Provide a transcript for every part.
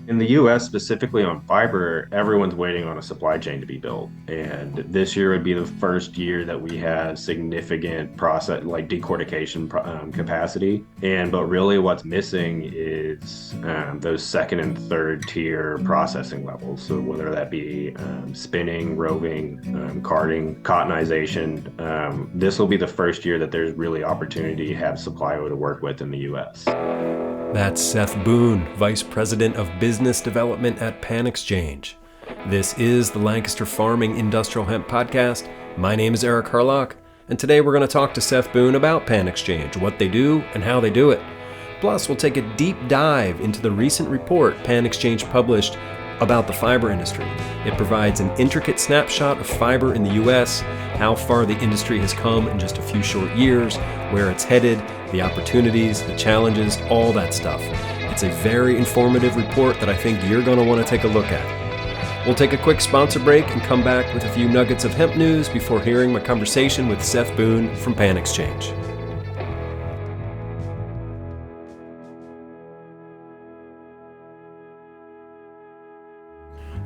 In the US, specifically on fiber, everyone's waiting on a supply chain to be built. And this year would be the first year that we have significant process, like decortication capacity. But really, what's missing is those second and third tier processing levels. So whether that be spinning, roving, carding, cottonization, this will be the first year that there's really opportunity to have supply to work with in the US. That's Seth Boone, Vice President of Business Development at PanXchange. This is the Lancaster Farming Industrial Hemp Podcast. My name is Eric Harlock, and today we're going to talk to Seth Boone about PanXchange, what they do, and how they do it. Plus, we'll take a deep dive into the recent report PanXchange published about the fiber industry. It provides an intricate snapshot of fiber in the U.S., how far the industry has come in just a few short years, where it's headed, the opportunities, the challenges, all that stuff. It's a very informative report that I think you're going to want to take a look at. We'll take a quick sponsor break and come back with a few nuggets of hemp news before hearing my conversation with Seth Boone from PanXchange.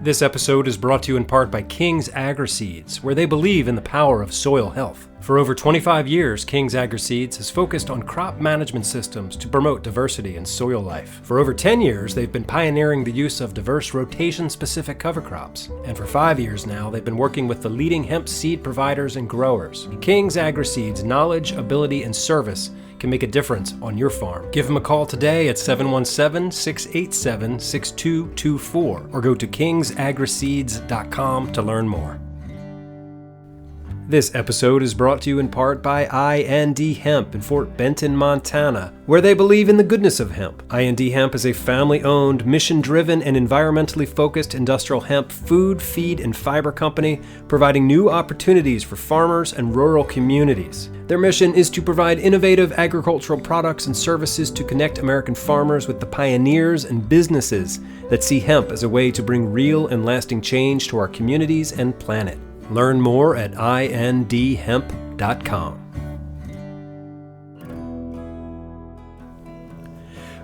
This episode is brought to you in part by King's Agri-Seeds, where they believe in the power of soil health. For over 25 years, King's Agri-Seeds has focused on crop management systems to promote diversity in soil life. For over 10 years, they've been pioneering the use of diverse rotation-specific cover crops. And for 5 years now, they've been working with the leading hemp seed providers and growers. King's Agri-Seeds' knowledge, ability, and service can make a difference on your farm. Give them a call today at 717-687-6224 or go to kingsagriseeds.com to learn more. This episode is brought to you in part by IND Hemp in Fort Benton, Montana, where they believe in the goodness of hemp. IND Hemp is a family-owned, mission-driven, and environmentally focused industrial hemp food, feed, and fiber company, providing new opportunities for farmers and rural communities. Their mission is to provide innovative agricultural products and services to connect American farmers with the pioneers and businesses that see hemp as a way to bring real and lasting change to our communities and planet. Learn more at indhemp.com.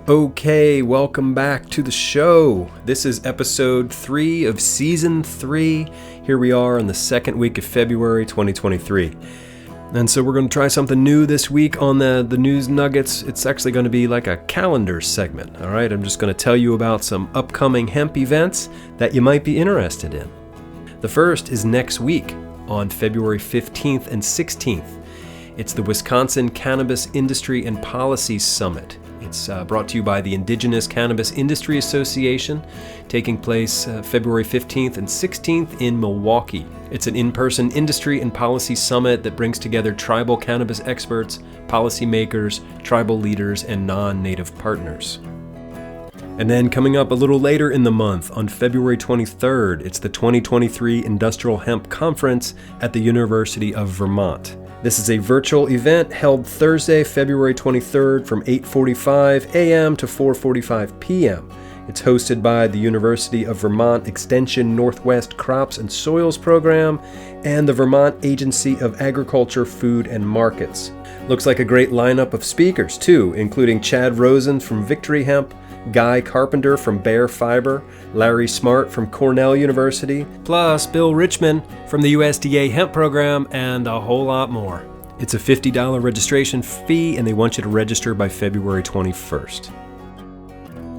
Okay, welcome back to the show. This is episode 3 of season 3. Here we are in the second week of February 2023. And so we're going to try something new this week on the news nuggets. It's actually going to be like a calendar segment. All right, I'm just going to tell you about some upcoming hemp events that you might be interested in. The first is next week on February 15th and 16th. It's the Wisconsin Cannabis Industry and Policy Summit. It's brought to you by the Indigenous Cannabis Industry Association, taking place February 15th and 16th in Milwaukee. It's an in-person industry and policy summit that brings together tribal cannabis experts, policymakers, tribal leaders, and non-native partners. And then coming up a little later in the month, on February 23rd, it's the 2023 Industrial Hemp Conference at the University of Vermont. This is a virtual event held Thursday, February 23rd from 8:45 a.m. to 4:45 p.m. It's hosted by the University of Vermont Extension Northwest Crops and Soils Program and the Vermont Agency of Agriculture, Food, and Markets. Looks like a great lineup of speakers, too, including Chad Rosen from Victory Hemp, Guy Carpenter from Bear Fiber, Larry Smart from Cornell University, plus Bill Richmond from the USDA Hemp Program, and a whole lot more. It's a $50 registration fee, and they want you to register by February 21st.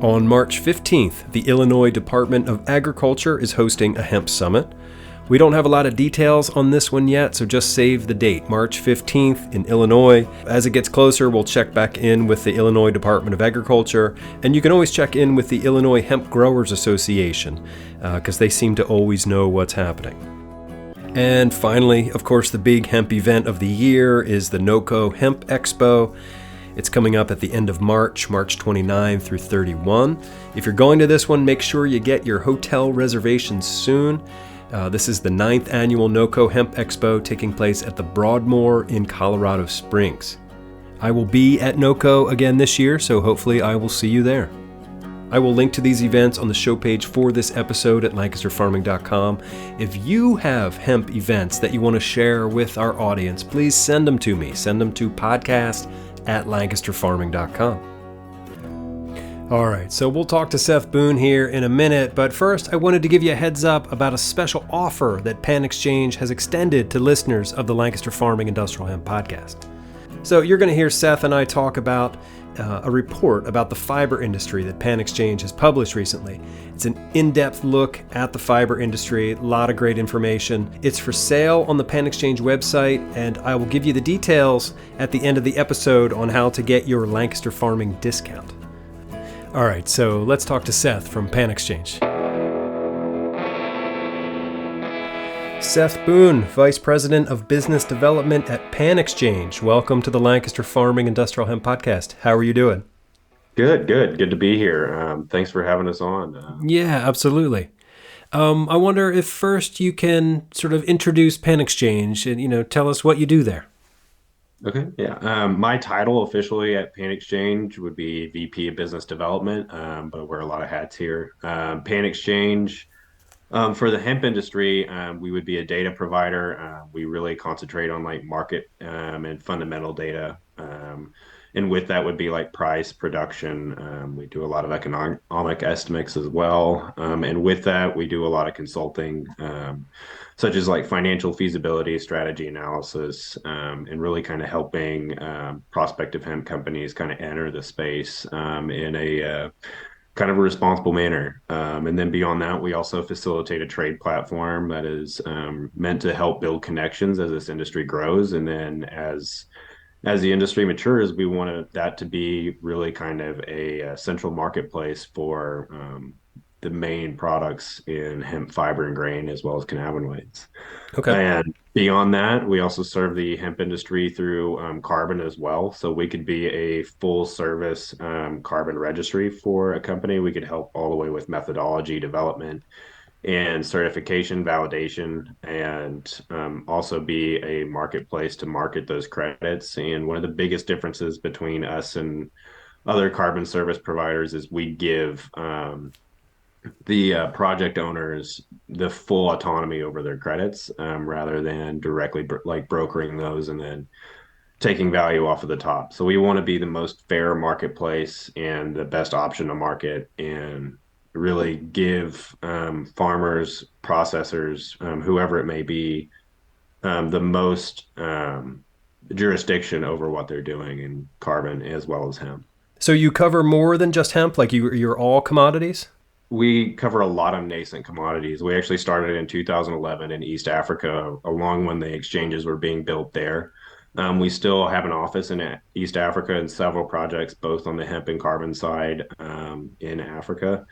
On March 15th, the Illinois Department of Agriculture is hosting a hemp summit. We don't have a lot of details on this one yet, so just save the date, March 15th in Illinois. As it gets closer, we'll check back in with the Illinois Department of Agriculture, and you can always check in with the Illinois Hemp Growers Association, because they seem to always know what's happening. And finally, of course, the big hemp event of the year is the NOCO Hemp Expo. It's coming up at the end of March, March 29 through 31. If you're going to this one, make sure you get your hotel reservations soon. This is the 9th annual NOCO Hemp Expo taking place at the Broadmoor in Colorado Springs. I will be at NOCO again this year, so hopefully I will see you there. I will link to these events on the show page for this episode at lancasterfarming.com. If you have hemp events that you want to share with our audience, please send them to me. Send them to podcast@lancasterfarming.com. All right, so we'll talk to Seth Boone here in a minute, but first I wanted to give you a heads up about a special offer that PanXchange has extended to listeners of the Lancaster Farming Industrial Hemp podcast. So you're going to hear Seth and I talk about a report about the fiber industry that PanXchange has published recently. It's an in-depth look at the fiber industry, a lot of great information. It's for sale on the PanXchange website, and I will give you the details at the end of the episode on how to get your Lancaster Farming discount. All right, so let's talk to Seth from PanXchange. Seth Boone, Vice President of Business Development at PanXchange. Welcome to the Lancaster Farming Industrial Hemp Podcast. How are you doing? Good to be here. Thanks for having us on. Yeah, absolutely. I wonder if first you can sort of introduce PanXchange and tell us what you do there. Okay, yeah. My title officially at PanXchange would be VP of Business Development, but I wear a lot of hats here. PanXchange, for the hemp industry, we would be a data provider. We really concentrate on like market and fundamental data. And with that would be like price, production. We do a lot of economic estimates as well. And with that, we do a lot of consulting, such as like financial feasibility, strategy analysis, and really kind of helping prospective hemp companies kind of enter the space in a kind of a responsible manner. And then beyond that, we also facilitate a trade platform that is meant to help build connections as this industry grows. And then as the industry matures, we want that to be really kind of a central marketplace for the main products in hemp fiber and grain, as well as cannabinoids. Okay. And beyond that, we also serve the hemp industry through carbon as well. So we could be a full service carbon registry for a company. We could help all the way with methodology development and certification validation, and also be a marketplace to market those credits. And one of the biggest differences between us and other carbon service providers is we give the project owners the full autonomy over their credits, rather than directly brokering those and then taking value off of the top. So we want to be the most fair marketplace and the best option to market, and really give farmers, processors, whoever it may be, the most jurisdiction over what they're doing in carbon as well as hemp. So you cover more than just hemp, like you're all commodities? We cover a lot of nascent commodities. We actually started in 2011 in East Africa, along when the exchanges were being built there. We still have an office in East Africa and several projects, both on the hemp and carbon side, in Africa.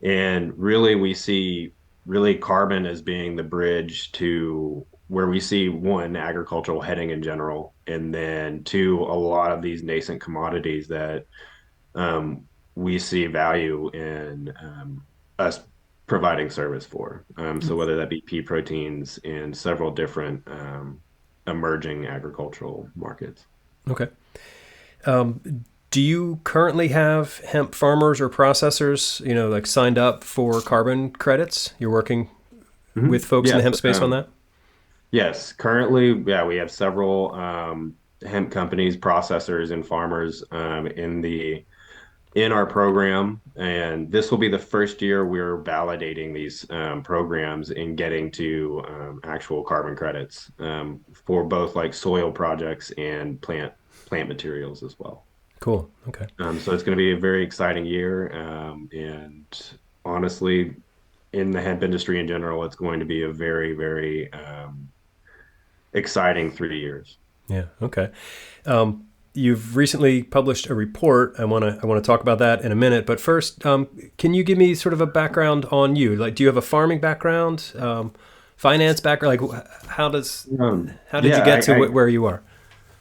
And really, we see really carbon as being the bridge to where we see one, agricultural heading in general, and then two, a lot of these nascent commodities that we see value in us providing service for. So whether that be pea proteins in several different emerging agricultural markets. Okay. Do you currently have hemp farmers or processors, like signed up for carbon credits? You're working with folks in the hemp space on that? Yes. Currently, yeah, we have several hemp companies, processors, and farmers in our program, and this will be the first year we're validating these programs and getting to actual carbon credits for both like soil projects and plant materials as well. Cool. Okay. So it's going to be a very exciting year, and honestly, in the hemp industry in general, it's going to be a very, very exciting 3 years. Yeah. Okay. You've recently published a report. I want to talk about that in a minute. But first, can you give me sort of a background on you? Like, do you have a farming background, finance background? Like, how did you get to where you are?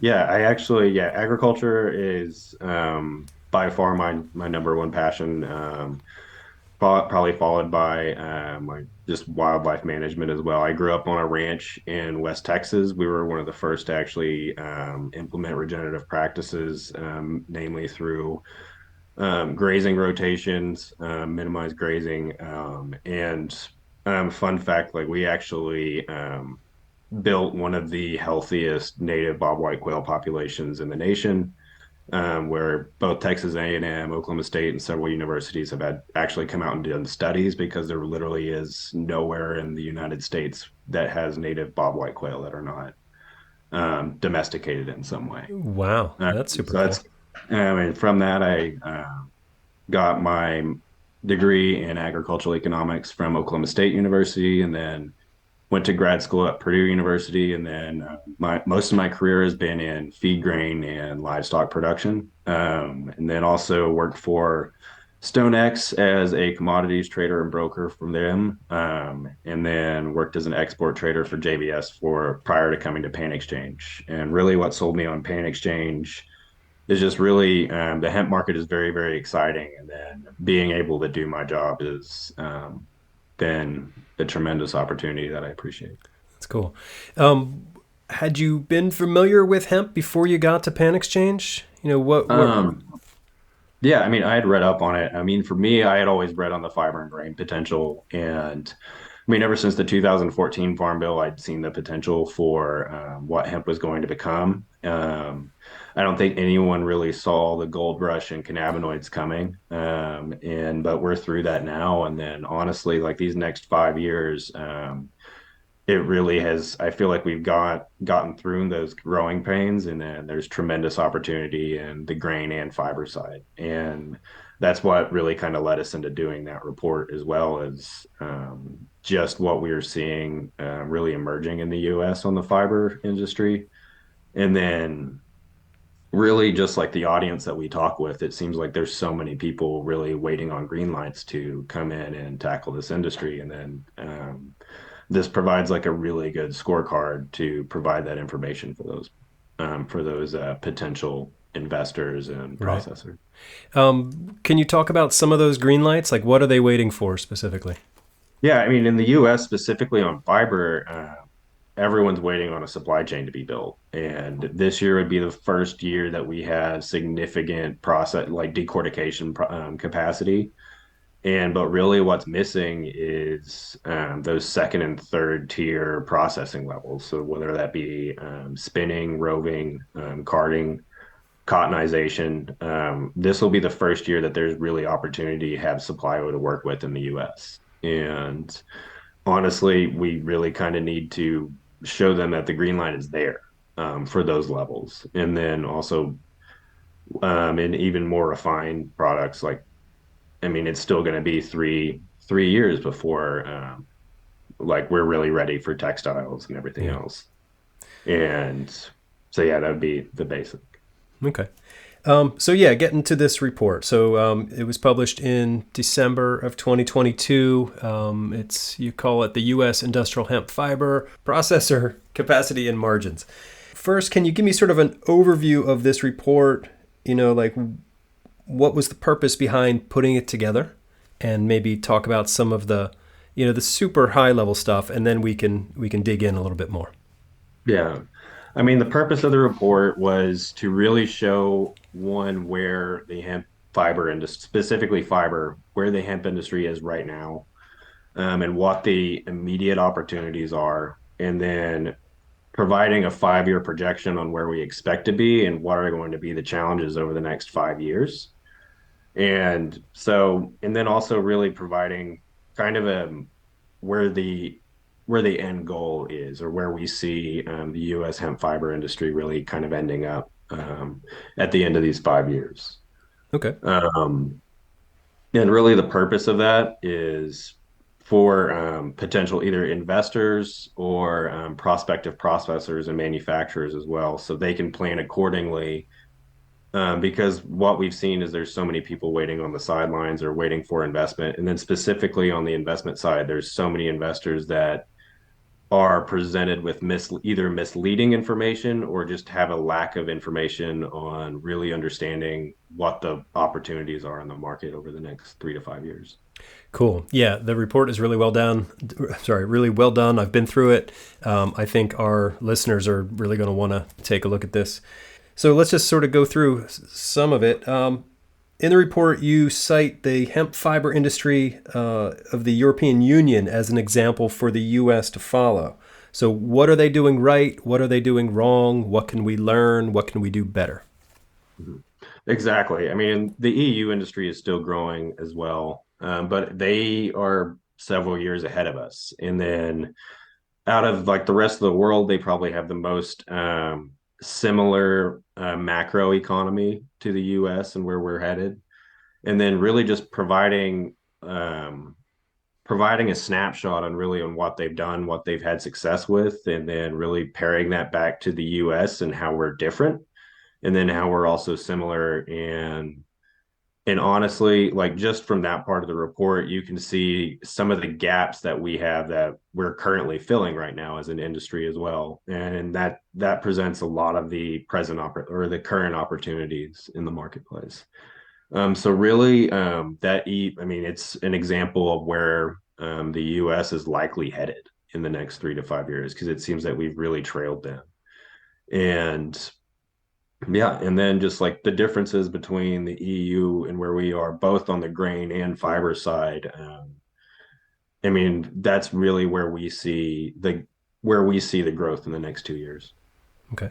Yeah, agriculture is by far my number one passion. Probably followed by like just wildlife management as well. I grew up on a ranch in West Texas. We were one of the first to actually implement regenerative practices, namely through grazing rotations, minimize grazing, and fun fact, like we actually built one of the healthiest native bobwhite quail populations in the nation. where both Texas A&M, Oklahoma State, and several universities have had actually come out and done studies because there literally is nowhere in the United States that has native bobwhite quail that are not domesticated in some way. Wow, that's super So cool. that's, and from that, I got my degree in agricultural economics from Oklahoma State University, and then went to grad school at Purdue University, and then my most of my career has been in feed grain and livestock production, and then also worked for StoneX as a commodities trader and broker from them, and then worked as an export trader for JBS for prior to coming to PanXchange. And really, what sold me on PanXchange is just really the hemp market is very, very exciting, and then being able to do my job has been a tremendous opportunity that I appreciate. That's cool. Um, had you been familiar with hemp before you got to PanXchange? What? Um, yeah, I mean, I had read up on it. I mean, for me, I had always read on the fiber and grain potential, and I mean, ever since the 2014 Farm Bill, I'd seen the potential for what hemp was going to become. I don't think anyone really saw the gold rush and cannabinoids coming, and but we're through that now. And then, honestly, like these next 5 years, it really has. I feel like we've gotten through those growing pains, and then there's tremendous opportunity in the grain and fiber side. And that's what really kind of led us into doing that report, as well as just what we were seeing really emerging in the US on the fiber industry. And then really just like the audience that we talk with, it seems like there's so many people really waiting on green lights to come in and tackle this industry. And then this provides like a really good scorecard to provide that information for those potential investors and Right. processors. Can you talk about some of those green lights? Like, what are they waiting for specifically? Yeah, I mean, in the U.S. specifically on fiber, everyone's waiting on a supply chain to be built, and this year would be the first year that we have significant process like decortication capacity. And but really, what's missing is those second and third tier processing levels. So whether that be spinning, roving, carding, cottonization, this will be the first year that there's really opportunity to have supply to work with in the U.S. And honestly, we really kind of need to show them that the green line is there for those levels, and then also in even more refined products like I mean, it's still going to be three years before like we're really ready for textiles and everything Yeah. else. And so yeah, that would be the basic. Okay. So yeah, getting to this report. So it was published in December of 2022. It's you call it the US Industrial Hemp Fiber Processor Capacity and Margins. First, can you give me sort of an overview of this report? Like what was the purpose behind putting it together, and maybe talk about some of the super high level stuff, and then we can dig in a little bit more. Yeah. I mean, the purpose of the report was to really show one where the hemp fiber and specifically fiber, where the hemp industry is right now, and what the immediate opportunities are, and then providing a 5 year projection on where we expect to be and what are going to be the challenges over the next 5 years. And so, and then also really providing kind of a where the where the end goal is, or where we see the U.S. hemp fiber industry really kind of ending up at the end of these 5 years. Okay. Um, and really, the purpose of that is for potential either investors or prospective processors and manufacturers as well, so they can plan accordingly because what we've seen is there's so many people waiting on the sidelines or waiting for investment. And then specifically on the investment side, there's so many investors that are presented with either misleading information or just have a lack of information on really understanding what the opportunities are in the market over the next 3 to 5 years. Cool. Yeah, the report is really well done. Sorry, really well done. I've been through it. I think our listeners are really going to want to take a look at this. So let's just sort of go through some of it. In the report, you cite the hemp fiber industry of the European Union as an example for the U.S. to follow. So what are they doing right? What are they doing wrong? What can we learn? What can we do better? Mhm. Exactly. I mean, the EU industry is still growing as well, but they are several years ahead of us. And then out of like the rest of the world, they probably have the most similar macro economy to the US and where we're headed. And then really just um, providing a snapshot on really on what they've done, what they've had success with, and then really pairing that back to the US and how we're different, and then how we're also similar. And honestly, like just from that part of the report, you can see some of the gaps that we have that we're currently filling right now as an industry as well. And that presents a lot of the or the current opportunities in the marketplace. So really, I mean, it's an example of where the U.S. is likely headed in the next 3 to 5 years because it seems that we've really trailed them. And yeah, and then just like the differences between the EU and where we are, both on the grain and fiber side. I mean, that's really where we see the growth in the next 2 years. Okay.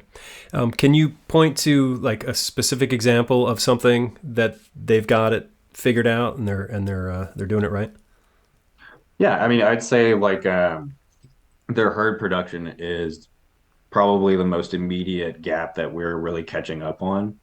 Can you point to like a specific example of something that they've got it figured out and they're doing it right? Yeah, I mean, I'd say like their herd production is probably the most immediate gap that we're really catching up on,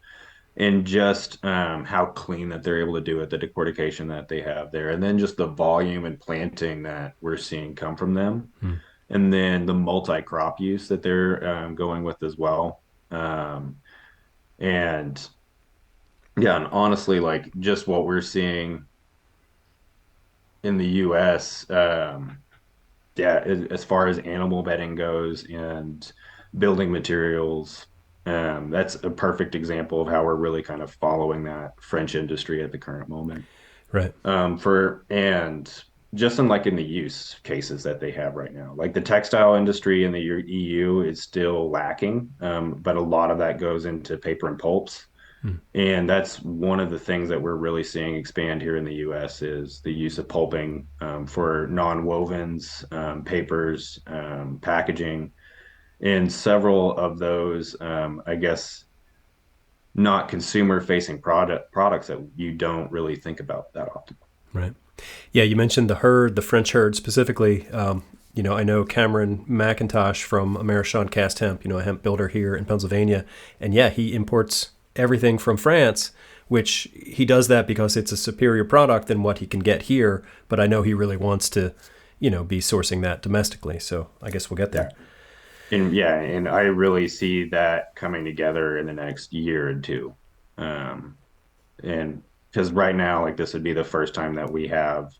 and just how clean that they're able to do it, the decortication that they have there, and then just the volume and planting that we're seeing come from them, Hmm. and then the multi-crop use that they're going with as well. And yeah, and honestly, like just what we're seeing in the US, yeah, as far as animal bedding goes and building materials, that's a perfect example of how we're really kind of following that French industry at the current moment. Right. For and just in the use cases that they have right now, like the textile industry in the EU is still lacking, but a lot of that goes into paper and pulps. Hmm. And that's one of the things that we're really seeing expand here in the US is the use of pulping for non-wovens, papers, packaging, and several of those, I guess, not consumer-facing products that you don't really think about that often. Right. Yeah, you mentioned the herd, the French herd specifically. I know Cameron McIntosh from Amerishon Cast Hemp, a hemp builder here in Pennsylvania. And yeah, he imports everything from France, which he does that because it's a superior product than what he can get here. But I know he really wants to, be sourcing that domestically. So I guess we'll get Yeah. there. And I really see that coming together in the next year or two. Um, and because right now, like this would be the first time that we have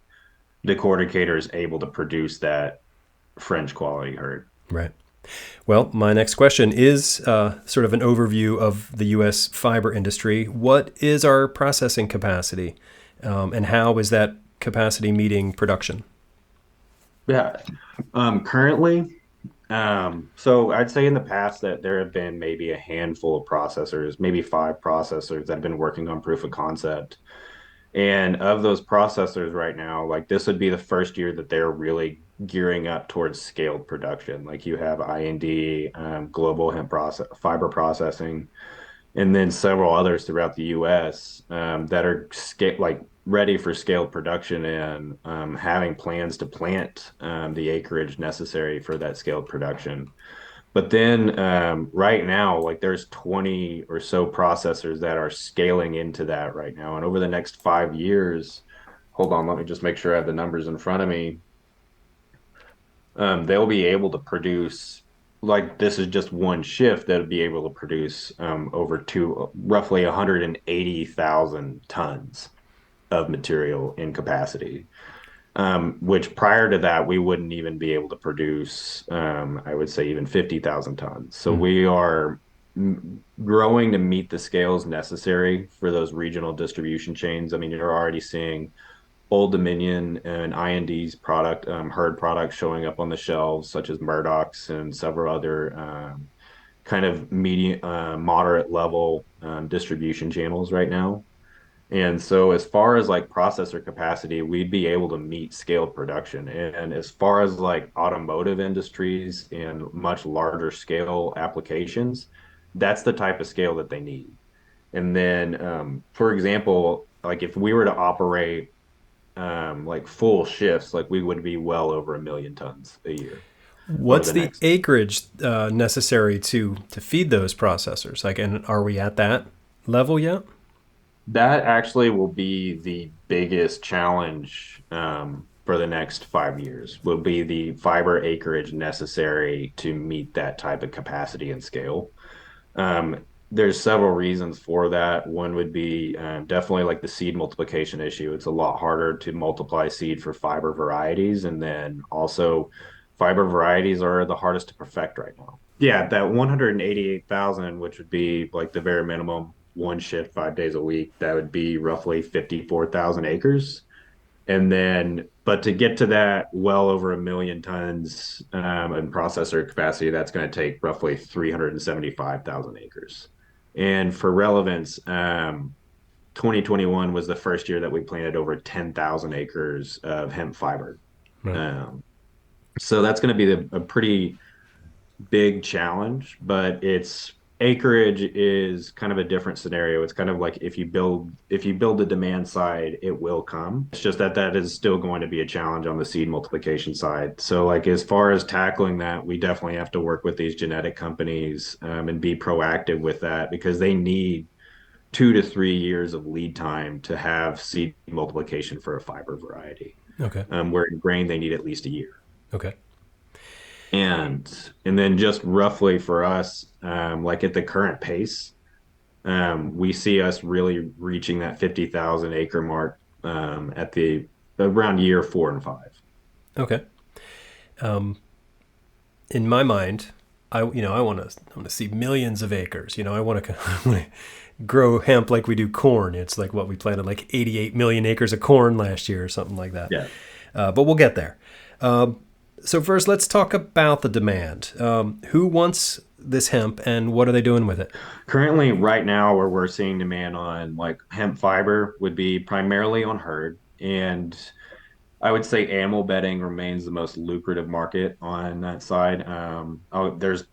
decorticators able to produce that French quality herd. Right. Well, my next question is sort of an overview of the U.S. fiber industry. What is our processing capacity, and how is that capacity meeting production? Yeah. Currently, so I'd say in the past that there have been maybe a handful of processors, maybe 5 processors that have been working on proof of concept. And of those processors right now, like this would be the first year that they're really gearing up towards scaled production. Like you have IND, Global Hemp Fiber Processing, and then several others throughout the U.S. That are like ready for scaled production and having plans to plant the acreage necessary for that scaled production. But then right now, like there's 20 or so processors that are scaling into that right now. And over the next 5 years, hold on, let me just make sure I have the numbers in front of me. They'll be able to produce, like this is just one shift that'll be able to produce over roughly 180,000 tons of material in capacity. Which prior to that, we wouldn't even be able to produce, I would say, even 50,000 tons. So Hmm. we are growing to meet the scales necessary for those regional distribution chains. I mean, you're already seeing Old Dominion and IND's herd products showing up on the shelves, such as Murdoch's and several other kind of medium, moderate level distribution channels right now. And so, as far as like processor capacity, we'd be able to meet scaled production. And as far as like automotive industries and much larger scale applications, that's the type of scale that they need. And then, for example, like if we were to operate like full shifts, like we would be well over 1 million tons a year over What's the the next. acreage necessary to feed those processors? Like, and are we at that level yet? That actually will be the biggest challenge for the next 5 years, will be the fiber acreage necessary to meet that type of capacity and scale. There's several reasons for that. One would be definitely like the seed multiplication issue. It's a lot harder to multiply seed for fiber varieties. And then also, fiber varieties are the hardest to perfect right now. Yeah, that 188,000, which would be like the very minimum one shift, 5 days a week, that would be roughly 54,000 acres. And then, but to get to that well over 1 million tons in processor capacity, that's going to take roughly 375,000 acres. And for relevance, 2021 was the first year that we planted over 10,000 acres of hemp fiber. Right. Um, so that's going to be a pretty big challenge, but it's acreage is kind of a different scenario. It's kind of like if you build the demand side, it will come. It's just that that is still going to be a challenge on the seed multiplication side. So like as far as tackling that, we definitely have to work with these genetic companies and be proactive with that because they need 2 to 3 years of lead time to have seed multiplication for a fiber variety. Okay. Where in grain they need at least a year. Okay. And then just roughly for us, like at the current pace, we see us really reaching that 50,000 acre mark at the around year 4 and 5. Okay. In my mind, I want to see millions of acres. I want to grow hemp like we do corn. It's like what we planted like 88 million acres of corn last year or something like that. Yeah. But we'll get there. So first, let's talk about the demand. Who wants this hemp, and what are they doing with it? Currently, right now, where we're seeing demand on like hemp fiber would be primarily on herd. And I would say animal bedding remains the most lucrative market on that side. There's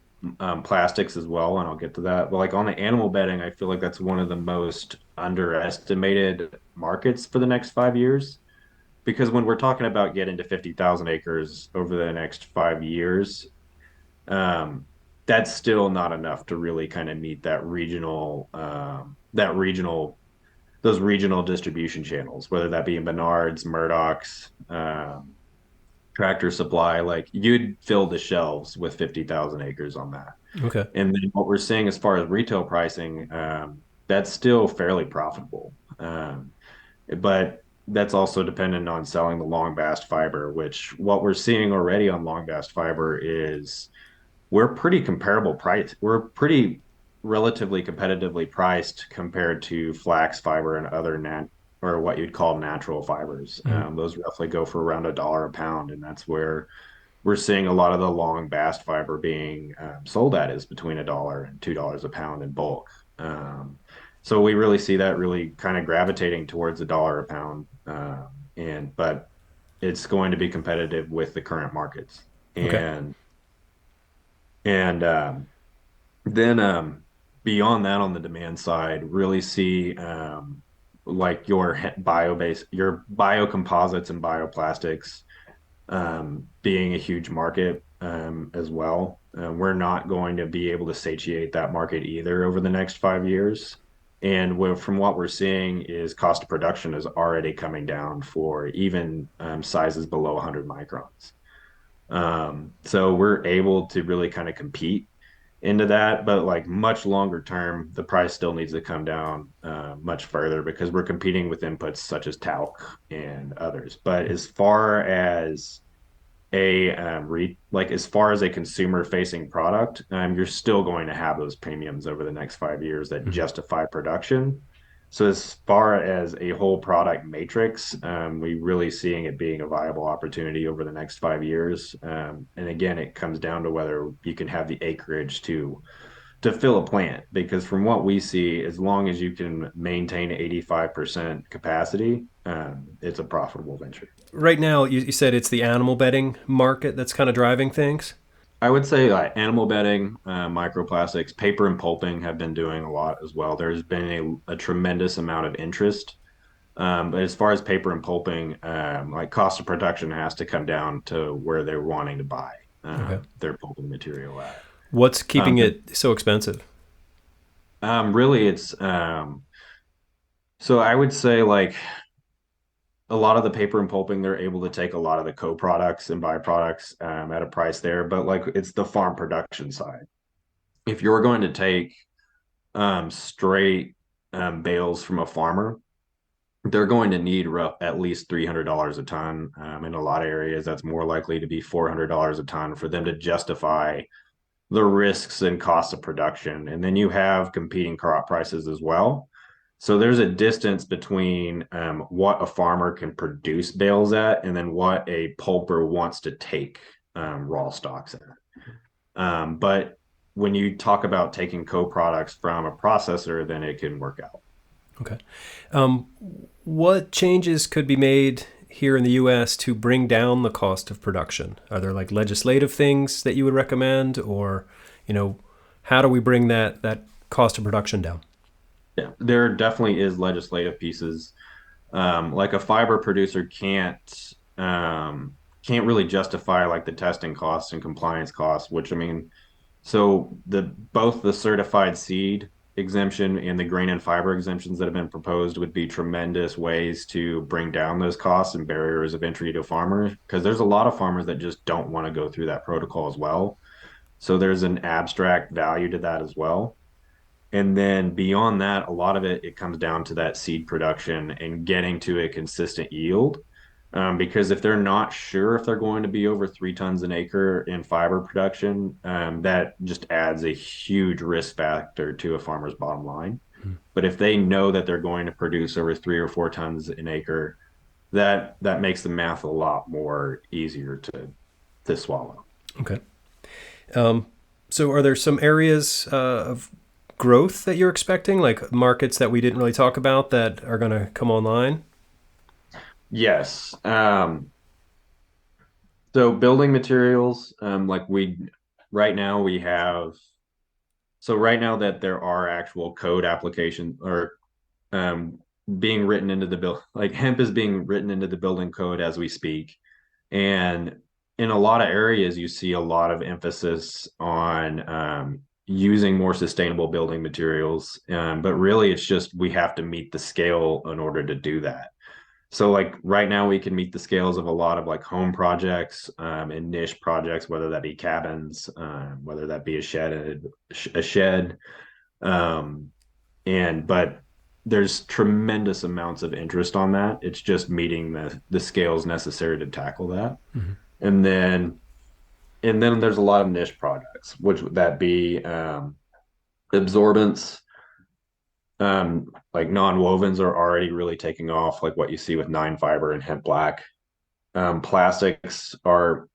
plastics as well, and I'll get to that. But like on the animal bedding, I feel like that's one of the most underestimated markets for the next 5 years. Because when we're talking about getting to 50,000 acres over the next 5 years, um, that's still not enough to really kind of meet those regional distribution channels, whether that be in Menards, Murdoch's, Tractor Supply. Like you'd fill the shelves with 50,000 acres on that. Okay. And then what we're seeing as far as retail pricing, that's still fairly profitable. But that's also dependent on selling the long bast fiber, which what we're seeing already on long bast fiber is we're pretty comparable price. We're pretty relatively competitively priced compared to flax fiber and other or what you'd call natural fibers. Mhm. Those roughly go for around $1 a pound, and that's where we're seeing a lot of the long bast fiber being sold at is between $1 and $2 a pound in bulk. Um, so we really see that really kind of gravitating towards $1 a pound, and but it's going to be competitive with the current markets. Okay. And then beyond that, on the demand side, really see like your biocomposites and bioplastics being a huge market as well. We're not going to be able to satiate that market either over the next 5 years. And from what we're seeing is cost of production is already coming down for even sizes below 100 microns. So we're able to really kind of compete into that, but like much longer term, the price still needs to come down much further because we're competing with inputs such as talc and others. But as far as as far as a consumer facing product, you're still going to have those premiums over the next 5 years that Mhm. justify production. So as far as a whole product matrix, we really seeing it being a viable opportunity over the next 5 years. And again, it comes down to whether you can have the acreage to fill a plant, because from what we see, as long as you can maintain 85% capacity, it's a profitable venture. Right now, you said it's the animal bedding market that's kind of driving things. I would say like animal bedding, microplastics, paper and pulping have been doing a lot as well. There's been a tremendous amount of interest. But as far as paper and pulping, like cost of production has to come down to where they're wanting to buy Okay. their pulping material at. What's keeping Um, it so expensive? Really, so I would say like a lot of the paper and pulping, they're able to take a lot of the co-products and byproducts at a price there, but like it's the farm production side. If you're going to take straight bales from a farmer, they're going to need at least $300 a ton. In a lot of areas, that's more likely to be $400 a ton for them to justify the risks and cost of production. And then you have competing crop prices as well. So there's a distance between what a farmer can produce bales at and then what a pulper wants to take raw stocks at. But when you talk about taking co-products from a processor, then it can work out. Okay. Um, what changes could be made here in the U.S. to bring down the cost of production? Are there like legislative things that you would recommend, or, you know, how do we bring that cost of production down? Yeah, there definitely is legislative pieces. Like a fiber producer can't really justify like the testing costs and compliance costs, which I mean, so the both the certified seed exemption and the grain and fiber exemptions that have been proposed would be tremendous ways to bring down those costs and barriers of entry to farmers because there's a lot of farmers that just don't want to go through that protocol as well. So there's an abstract value to that as well. And then beyond that, a lot of it comes down to that seed production and getting to a consistent yield. Because if they're not sure if they're going to be over 3 tons an acre in fiber production, that just adds a huge risk factor to a farmer's bottom line. But if they know that they're going to produce over 3 or 4 tons an acre, that makes the math a lot more easier to swallow. Okay. Um, so are there some areas of growth that you're expecting, like markets that we didn't really talk about that are going to come online? Yes. So building materials, like right now we have, so right now that there are actual code applications or um, being written into the bill, like hemp is being written into the building code as we speak. And in a lot of areas, you see a lot of emphasis on using more sustainable building materials. But really, it's just we have to meet the scale in order to do that. So like right now we can meet the scales of a lot of like home projects and niche projects, whether that be cabins, whether that be a shed. Um, and but there's tremendous amounts of interest on that. It's just meeting the scales necessary to tackle that. Mm-hmm. And then there's a lot of niche projects, which would that be absorbents, like non-wovens are already really taking off, like what you see with nine fiber and hemp black. Plastics are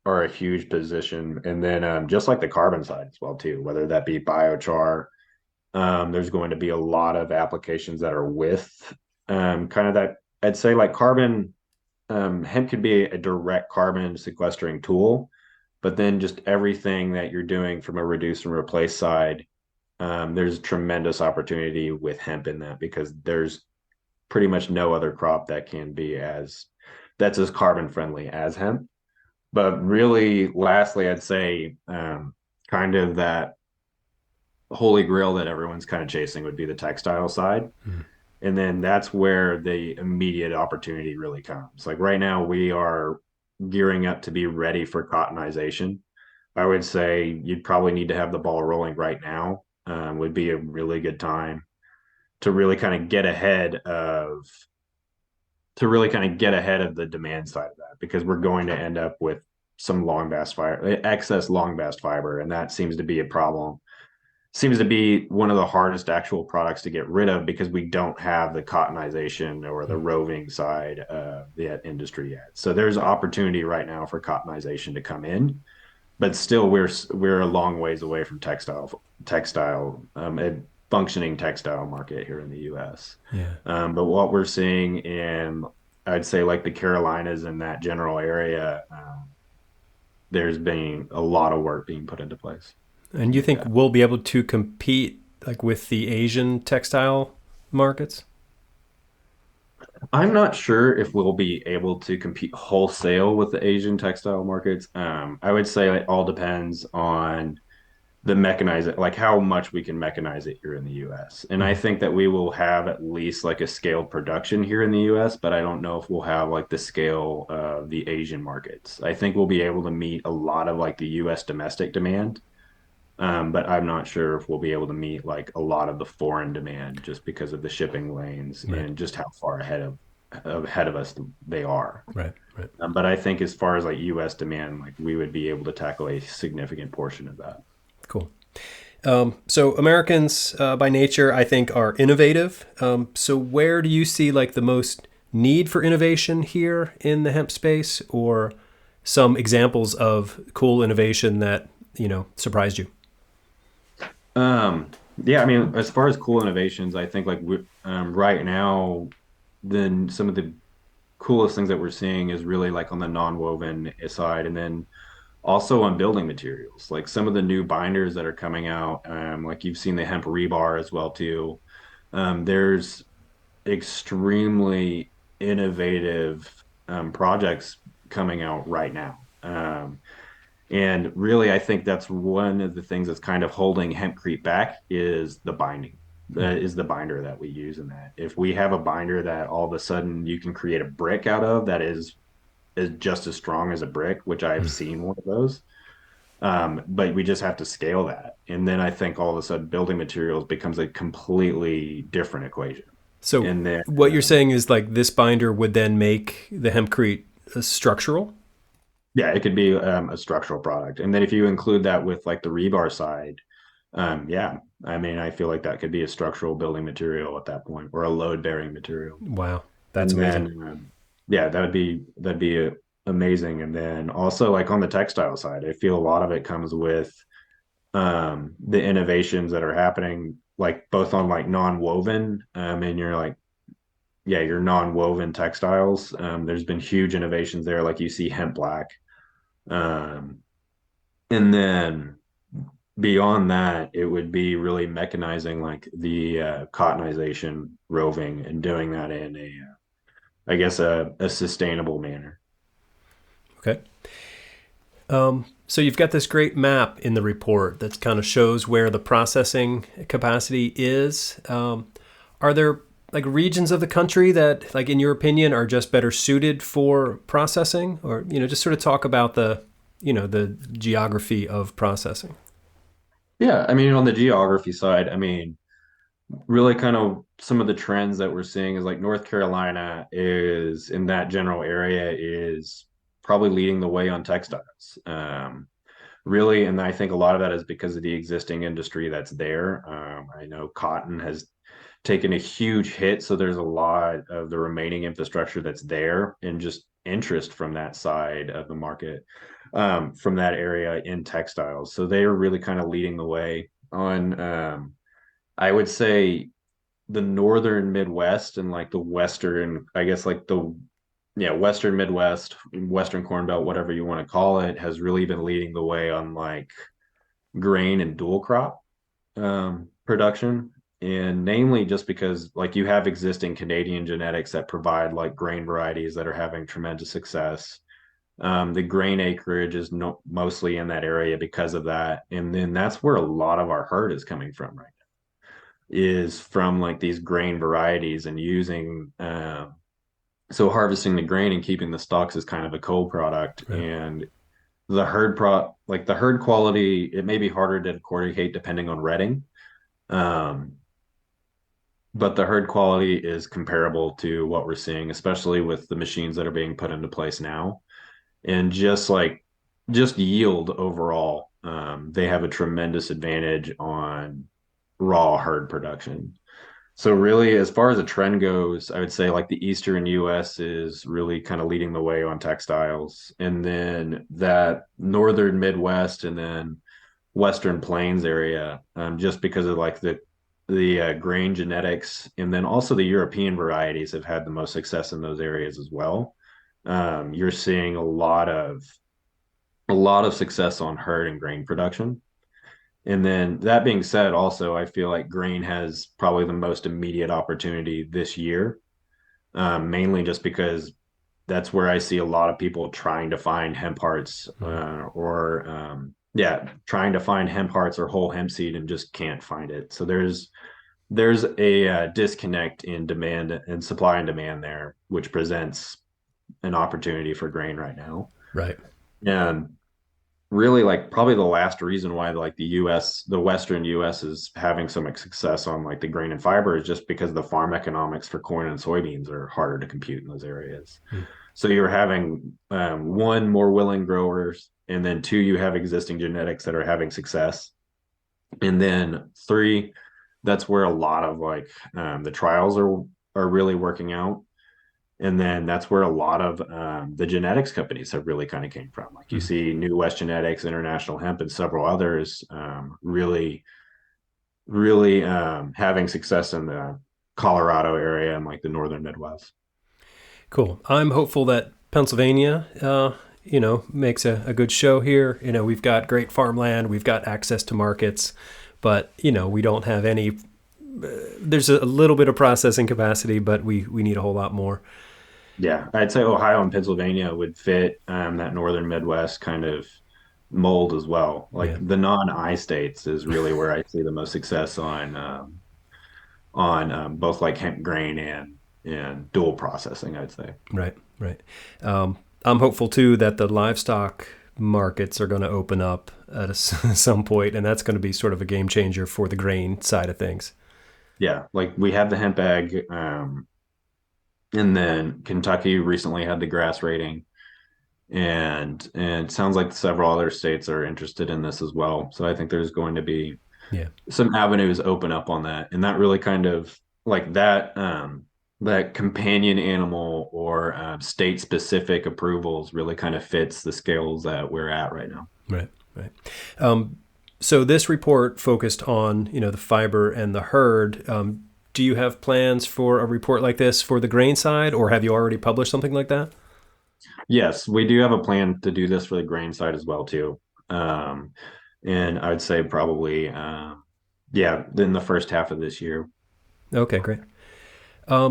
a huge position, and then just like the carbon side as well too, whether that be biochar. There's going to be a lot of applications that are with kind of that. I'd say like carbon. Hemp could be a direct carbon sequestering tool, but then just everything that you're doing from a reduce and replace side, there's tremendous opportunity with hemp in that because there's pretty much no other crop that can be that's as carbon friendly as hemp. But really, lastly, I'd say kind of that holy grail that everyone's kind of chasing would be the textile side. Mm-hmm. And then that's where the immediate opportunity really comes. Like right now, we are gearing up to be ready for cottonization. I would say you'd probably need to have the ball rolling right now. Would be a really good time to really kind of get ahead of the demand side of that because we're going to end up with some excess long bast fiber, and that seems to be a problem. Seems to be one of the hardest actual products to get rid of because we don't have the cottonization or the roving side of the industry yet. So there's opportunity right now for cottonization to come in, but still we're a long ways away from a functioning textile market here in the U.S. Yeah. But what we're seeing in I'd say like the Carolinas and that general area, there's been a lot of work being put into place And to you make think that. we'll be able to compete like with the Asian textile markets? I'm not sure if we'll be able to compete wholesale with the Asian textile markets. I would say it all depends on the mechanize it, like how much we can mechanize it here in the US. And I Mm-hmm. think that we will have at least like a scaled production here in the US, but I don't know if we'll have like the scale of the Asian markets. I think we'll be able to meet a lot of like the US domestic demand. But I'm not sure if we'll be able to meet like a lot of the foreign demand just because of the shipping lanes Right, and just how far ahead of us they are. right, right. But I think as far as like US demand, like we would be able to tackle a significant portion of that. Cool. So Americans, by nature, I think, are innovative. So where do you see like the most need for innovation here in the hemp space, or some examples of cool innovation that surprised you? Yeah, I mean, as far as cool innovations, I think like right now, then some of the coolest things that we're seeing is really like on the non-woven side, and then also on building materials, like some of the new binders that are coming out, like you've seen the hemp rebar as well too. There's extremely innovative projects coming out right now. And really, I think that's one of the things that's kind of holding hempcrete back is the binding. That is the binder that we use in that. If we have a binder that all of a sudden you can create a brick out of that is just as strong as a brick, which I've seen one of those. But we just have to scale that. And then I think all of a sudden building materials becomes a completely different equation. So And then what you're saying is like this binder would then make the hempcrete structural? yeah, it could be a structural product. And then if you include that with like the rebar side, yeah, I mean, I feel like that could be a structural building material at that point or a load bearing material. Wow, that's And amazing. then, yeah, that'd be amazing. And then also like on the textile side, I feel a lot of it comes with the innovations that are happening, like both on like non-woven, and you're like, yeah, your non-woven textiles. There's been huge innovations there, like you see hemp black. Um, and then beyond that, it would be really mechanizing like the cottonization roving and doing that in I guess, a sustainable manner. Okay. So you've got this great map in the report that kind of shows where the processing capacity is. Are there like regions of the country that, like in your opinion, are just better suited for processing, or just sort of talk about the geography of processing? Yeah, I mean, on the geography side, I mean, really kind of some of the trends that we're seeing is like North Carolina is in that general area is probably leading the way on textiles. Really, and I think a lot of that is because of the existing industry that's there. I know cotton has taken a huge hit, so there's a lot of the remaining infrastructure that's there and just interest from that side of the market, from that area in textiles. So they are really kind of leading the way on. I would say the northern Midwest and like the western, I guess like the yeah, Western Midwest, Western Corn Belt, whatever you want to call it, has really been leading the way on like grain and dual crop production. And namely just because like you have existing Canadian genetics that provide like grain varieties that are having tremendous success. The grain acreage is mostly in that area because of that. And then that's where a lot of our herd is coming from right now, is from like these grain varieties and using so harvesting the grain and keeping the stalks is kind of a co-product. Right. And the herd quality, it may be harder to coordinate depending on retting. Um, but the herd quality is comparable to what we're seeing, especially with the machines that are being put into place now. And just yield overall, they have a tremendous advantage on raw herd production. So really, as far as a trend goes, I would say like the Eastern US is really kind of leading the way on textiles. And then that Northern Midwest and then Western Plains area, just because of like the grain genetics, and then also the European varieties have had the most success in those areas as well. You're seeing a lot of a lot of success on herd and grain production. And then that being said, also, I feel like grain has probably the most immediate opportunity this year, mainly just because that's where I see a lot of people trying to find hemp hearts yeah, trying to find hemp hearts or whole hemp seed and just can't find it. So there's a disconnect in demand and supply and demand there, which presents an opportunity for grain right now. Right. And really, like, probably the last reason why like the Western US is having so much success on like the grain and fiber is just because the farm economics for corn and soybeans are harder to compute in those areas. Hmm. So you're having one, more willing growers, and then two, you have existing genetics that are having success, and then three, that's where a lot of like the trials are really working out. And then that's where a lot of the genetics companies have really kind of came from. Like you Hmm. see New West Genetics, International Hemp, and several others really having success in the Colorado area and like the northern Midwest. Cool. I'm hopeful that Pennsylvania, makes a good show here. We've got great farmland, we've got access to markets, but we don't have any. There's a little bit of processing capacity, but we need a whole lot more. Yeah, I'd say Ohio and Pennsylvania would fit that northern Midwest kind of mold as well. Yeah. Like the non-I states is really where I see the most success on both like hemp grain and dual processing, I'd say. Right. Right. I'm hopeful too that the livestock markets are going to open up at some point, and that's going to be sort of a game changer for the grain side of things. Yeah, like we have the hemp ag, and then Kentucky recently had the grass rating, and it sounds like several other states are interested in this as well. So I think there's going to be Yeah. some avenues open up on that, and that really kind of like that companion animal or state specific approvals really kind of fits the scales that we're at right now. Right. Right. Um, so this report focused on the fiber and the herd. Do you have plans for a report like this for the grain side, or have you already published something like that? Yes, we do have a plan to do this for the grain side as well too. Um, and I'd say probably yeah, in the first half of this year. Okay, great.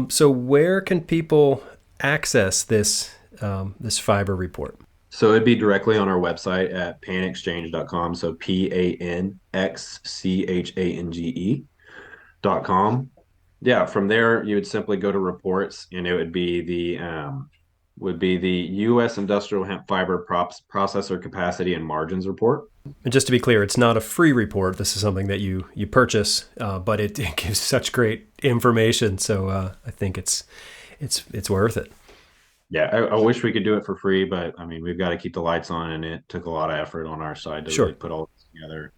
So where can people access this fiber report? So it'd be directly on our website at panexchange.com. So PanXchange.com. Yeah, from there you would simply go to reports, and it would be the US Industrial Hemp Fiber Processor Capacity and Margins Report. And just to be clear, it's not a free report. This is something that you purchase, but it gives such great information. So I think it's worth it. Yeah, I wish we could do it for free, but I mean, we've got to keep the lights on, and it took a lot of effort on our side to really Sure. put all this together.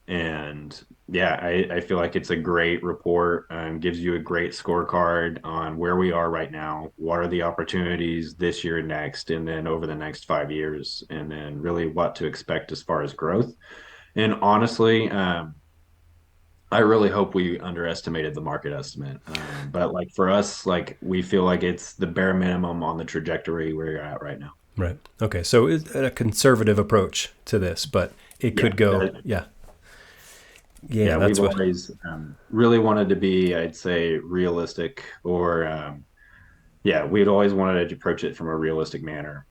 And yeah, I feel like it's a great report, gives you a great scorecard on where we are right now, what are the opportunities this year, next, and then over the next 5 years, and then really what to expect as far as growth. And honestly, I really hope we underestimated the market estimate. But like for us, like we feel like it's the bare minimum on the trajectory where you're at right now. Right. Okay. So it's a conservative approach to this, but it Yeah. could go. Yeah. Yeah. Yeah. That's We've what. always really wanted to be, I'd say, realistic or, yeah, we'd always wanted to approach it from a realistic manner.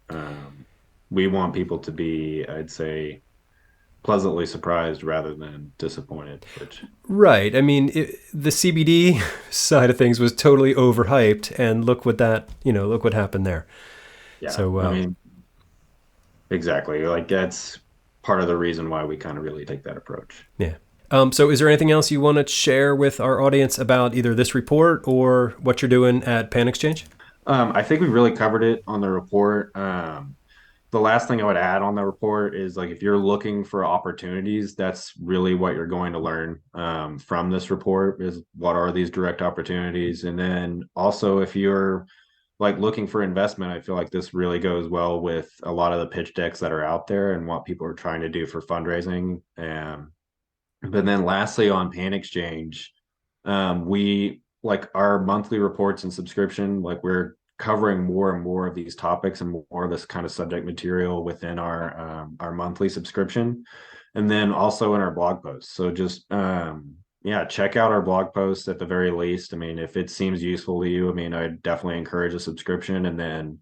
We want people to be, I'd say, pleasantly surprised rather than disappointed, which, Right. I mean, the CBD side of things was totally overhyped, and look what happened there. yeah, So, I mean, exactly. Like that's part of the reason why we kind of really take that approach. yeah. So, is there anything else you want to share with our audience about either this report or what you're doing at PanXchange? I think we really covered it on the report. The last thing I would add on the report is like if you're looking for opportunities, that's really what you're going to learn from this report is what are these direct opportunities. And then also if you're like looking for investment, I feel like this really goes well with a lot of the pitch decks that are out there and what people are trying to do for fundraising. But then lastly on PanXchange, we like our monthly reports and subscription, like we're covering more and more of these topics and more of this kind of subject material within our monthly subscription, and then also in our blog posts. So just yeah, check out our blog posts at the very least. I mean, if it seems useful to you, I mean, I definitely encourage a subscription. And then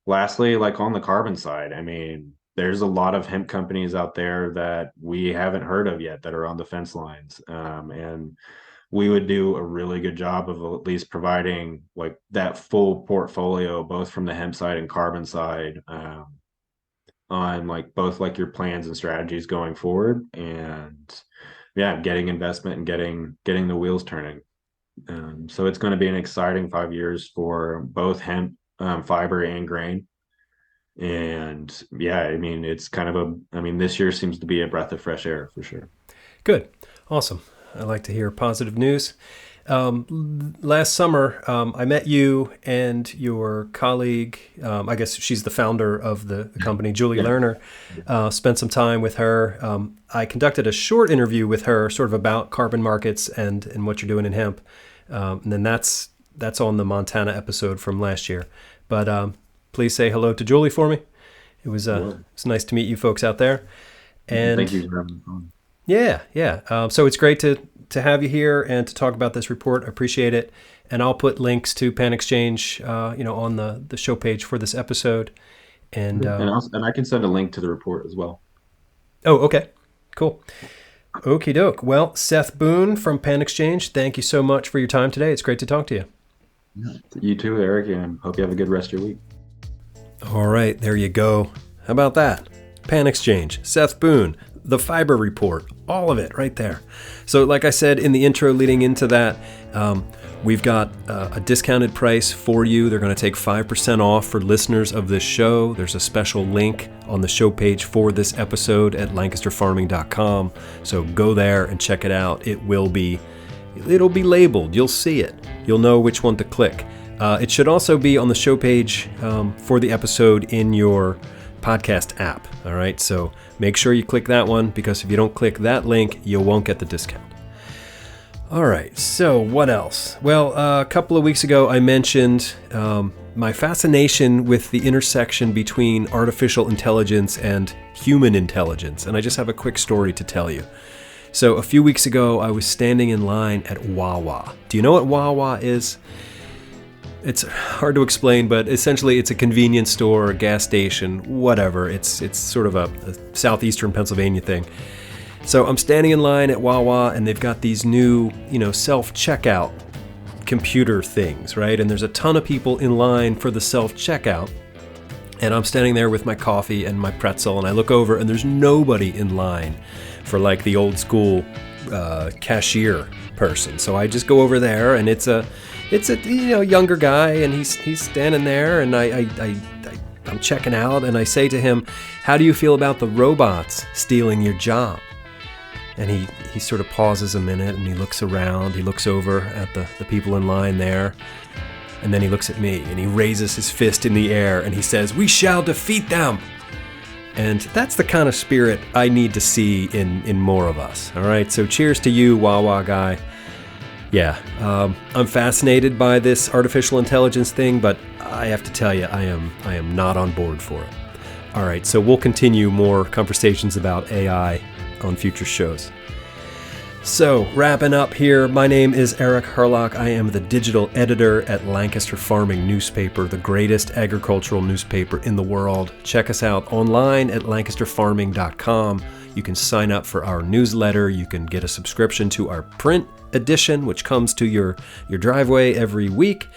lastly, like on the carbon side, I mean, there's a lot of hemp companies out there that we haven't heard of yet that are on the fence lines. And we would do a really good job of at least providing like that full portfolio, both from the hemp side and carbon side, on like both like your plans and strategies going forward. And yeah, getting investment and getting the wheels turning. So it's going to be an exciting 5 years for both hemp, fiber and grain. And yeah, I mean, it's kind of this year seems to be a breath of fresh air for sure. Good. Awesome. I like to hear positive news. Last summer, I met you and your colleague. I guess she's the founder of the company, Julie Lerner. Spent some time with her. I conducted a short interview with her, sort of about carbon markets and what you're doing in hemp. And then that's on the Montana episode from last year. But please say hello to Julie for me. It was it's nice to meet you folks out there. And thank you for having me on. Yeah. So it's great to have you here and to talk about this report. I appreciate it. And I'll put links to PanXchange, on the show page for this episode. And I can send a link to the report as well. Oh, okay. Cool. Okie doke. Well, Seth Boone from PanXchange, thank you so much for your time today. It's great to talk to you. Yeah, you too, Eric, and hope you have a good rest of your week. All right, there you go. How about that? PanXchange, Seth Boone, the fiber report, all of it right there. So like I said in the intro leading into that, we've got a discounted price for you. They're going to take 5% off for listeners of this show. There's a special link on the show page for this episode at lancasterfarming.com. So go there and check it out. It'll be labeled. You'll see it. You'll know which one to click. It should also be on the show page for the episode in your podcast app. All right, so make sure you click that one, because if you don't click that link, you won't get the discount. All right, so what else? Well, a couple of weeks ago, I mentioned my fascination with the intersection between artificial intelligence and human intelligence, and I just have a quick story to tell you. So a few weeks ago, I was standing in line at Wawa. Do you know what Wawa is? It's hard to explain, but essentially it's a convenience store, a gas station, whatever. It's sort of a southeastern Pennsylvania thing. So I'm standing in line at Wawa, and they've got these new, self-checkout computer things, right? And there's a ton of people in line for the self-checkout. And I'm standing there with my coffee and my pretzel, and I look over, and there's nobody in line for like the old school cashier person. So I just go over there, and it's a younger guy, and he's standing there, and I'm checking out, and I say to him, "How do you feel about the robots stealing your job?" And he sort of pauses a minute, and he looks around, he looks over at the people in line there, and then he looks at me, and he raises his fist in the air, and he says, "We shall defeat them." And that's the kind of spirit I need to see in more of us. All right, so cheers to you, Wawa guy. Yeah, I'm fascinated by this artificial intelligence thing, but I have to tell you, I am not on board for it. All right, so we'll continue more conversations about AI on future shows. So, wrapping up here, my name is Eric Herlock. I am the digital editor at Lancaster Farming Newspaper, the greatest agricultural newspaper in the world. Check us out online at lancasterfarming.com. You can sign up for our newsletter. You can get a subscription to our print edition, which comes to your driveway every week.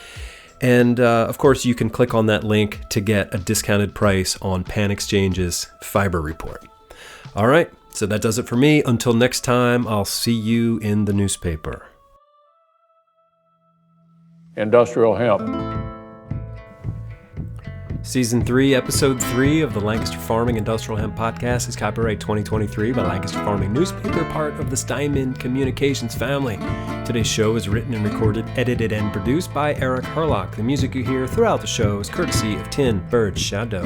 And of course, you can click on that link to get a discounted price on PanXchange's fiber report. All right, so that does it for me. Until next time, I'll see you in the newspaper. Industrial hemp. Season 3, Episode 3 of the Lancaster Farming Industrial Hemp Podcast is copyright 2023 by Lancaster Farming Newspaper, part of the Steinman Communications family. Today's show is written and recorded, edited, and produced by Eric Herlock. The music you hear throughout the show is courtesy of Tin Bird Shadow.